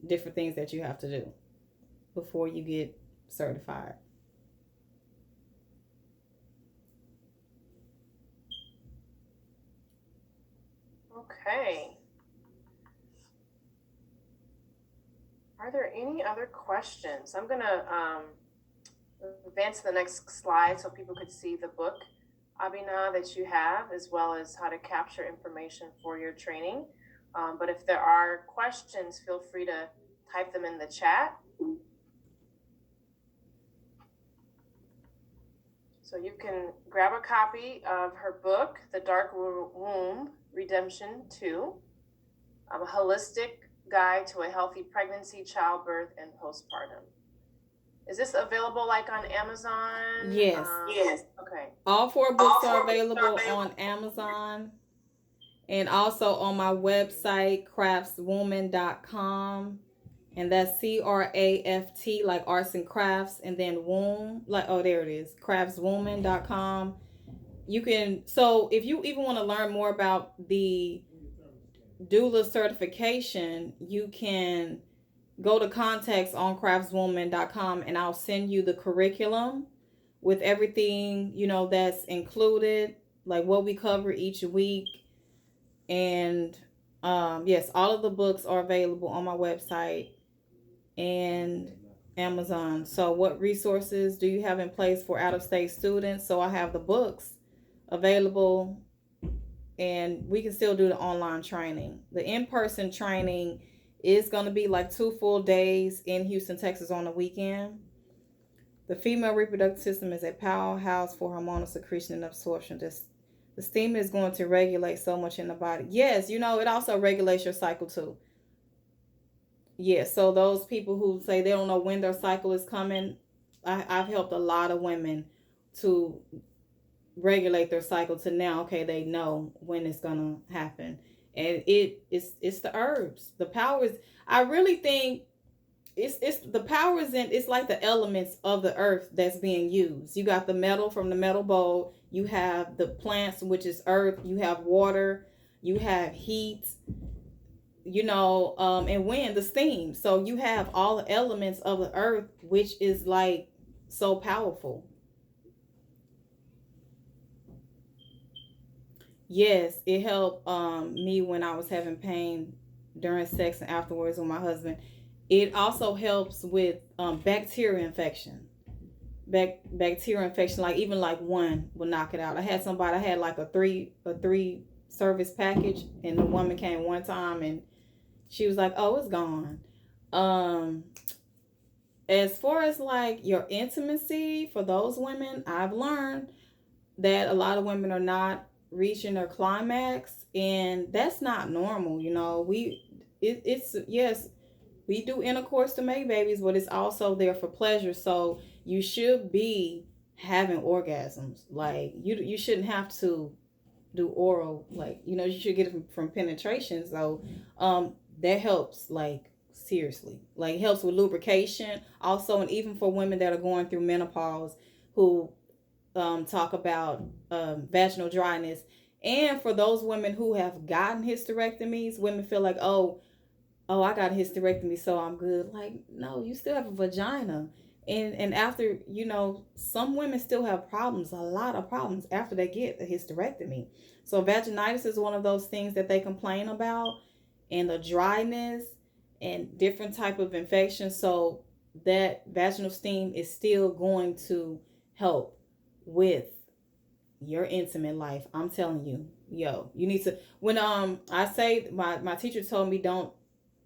different things that you have to do before you get certified. Okay. Are there any other questions? I'm gonna advance to the next slide so people could see the book, Abina, that you have, as well as how to capture information for your training. But if there are questions, feel free to type them in the chat. So you can grab a copy of her book, The Dark Womb, Redemption 2, a holistic guide to a healthy pregnancy, childbirth, and postpartum. Is this available like on Amazon? Yes. Yes. Okay. All four books are available on Amazon and also on my website, craftswombman.com. And that's CRAFT, like arts and crafts, and then womb, like, oh, there it is, craftswombman.com. You can, so if you even want to learn more about the doula certification, you can go to contacts on craftswombman.com and I'll send you the curriculum with everything, that's included, like what we cover each week. And yes, all of the books are available on my website and Amazon. So, what resources do you have in place for out of state students? So, I have the books available, and we can still do the online training. The in person training is going to be like 2 full days in Houston, Texas on the weekend. The female reproductive system is a powerhouse for hormonal secretion and absorption. The steam is going to regulate so much in the body. Yes, it also regulates your cycle too. Yes, so those people who say they don't know when their cycle is coming, I've helped a lot of women to regulate their cycle to now, okay, they know when it's gonna happen. And it's the herbs. The power is, I really think it's the power is in, it's like the elements of the earth that's being used. You got the metal from the metal bowl, you have the plants, which is earth, you have water, you have heat, and wind, the steam. So you have all the elements of the earth, which is like so powerful. Yes, it helped me when I was having pain during sex and afterwards with my husband. It also helps with bacteria infection. Bacteria infection, like even like one will knock it out. I had like a three service package, and the woman came one time and she was like, "Oh, it's gone." Um, as far as like your intimacy for those women, I've learned that a lot of women are not reaching their climax, and that's not normal. It's yes, we do intercourse to make babies, but it's also there for pleasure. So you should be having orgasms. Like you shouldn't have to do oral. Like you should get it from penetration. So that helps, like, seriously, like helps with lubrication also. And even for women that are going through menopause who talk about vaginal dryness, and for those women who have gotten hysterectomies, women feel like, oh, I got a hysterectomy, so I'm good. Like, no, you still have a vagina. And after, some women still have problems, a lot of problems after they get a hysterectomy. So vaginitis is one of those things that they complain about, and the dryness and different type of infections. So that vaginal steam is still going to help with your intimate life. I'm telling you, you need to, when I say, my teacher told me, don't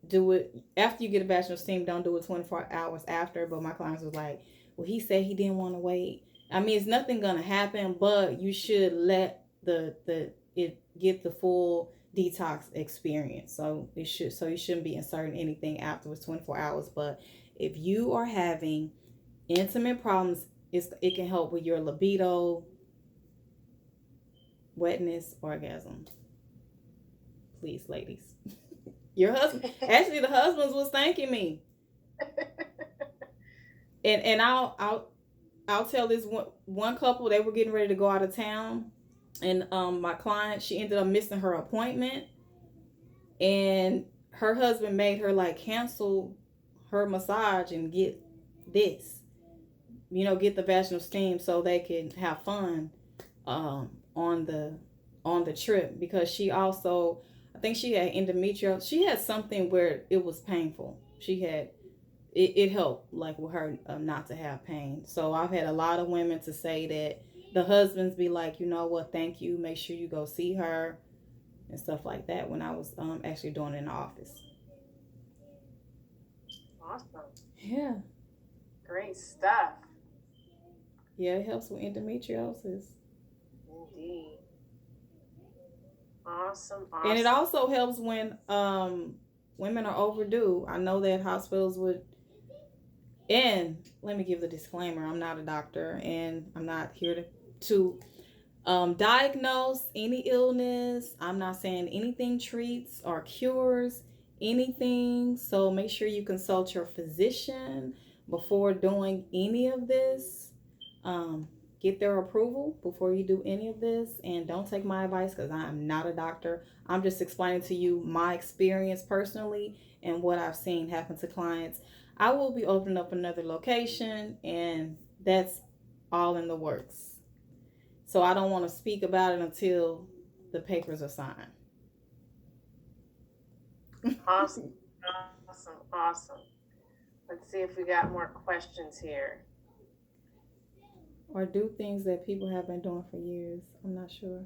do it after you get a vaginal steam, don't do it 24 hours after. But my clients was like, well, he said he didn't want to wait. I mean, it's nothing gonna happen, but you should let the it get the full detox experience. So you shouldn't be inserting anything afterwards 24 hours. But if you are having intimate problems, it can help with your libido, wetness, orgasm. Please, ladies. Your husband, actually, the husbands was thanking me. And I'll tell this one couple, they were getting ready to go out of town, and my client, she ended up missing her appointment, and her husband made her like cancel her massage and get this, get the vaginal steam so they can have fun on the trip, because she also, I think she had endometrial. She had something where it was painful. She had it helped like with her not to have pain. So I've had a lot of women to say that the husbands be like, you know what, thank you. Make sure you go see her and stuff like that when I was actually doing it in the office. Awesome. Yeah. Great stuff. Yeah, it helps with endometriosis. Indeed. Awesome. And it also helps when women are overdue. I know that hospitals would, and let me give the disclaimer, I'm not a doctor and I'm not here to diagnose any illness. I'm not saying anything treats or cures anything. So make sure you consult your physician before doing any of this. Get their approval before you do any of this. And don't take my advice because I am not a doctor. I'm just explaining to you my experience personally and what I've seen happen to clients. I will be opening up another location, and that's all in the works. So I don't want to speak about it until the papers are signed. Awesome. Awesome. Awesome. Let's see if we got more questions here. Or do things that people have been doing for years. I'm not sure.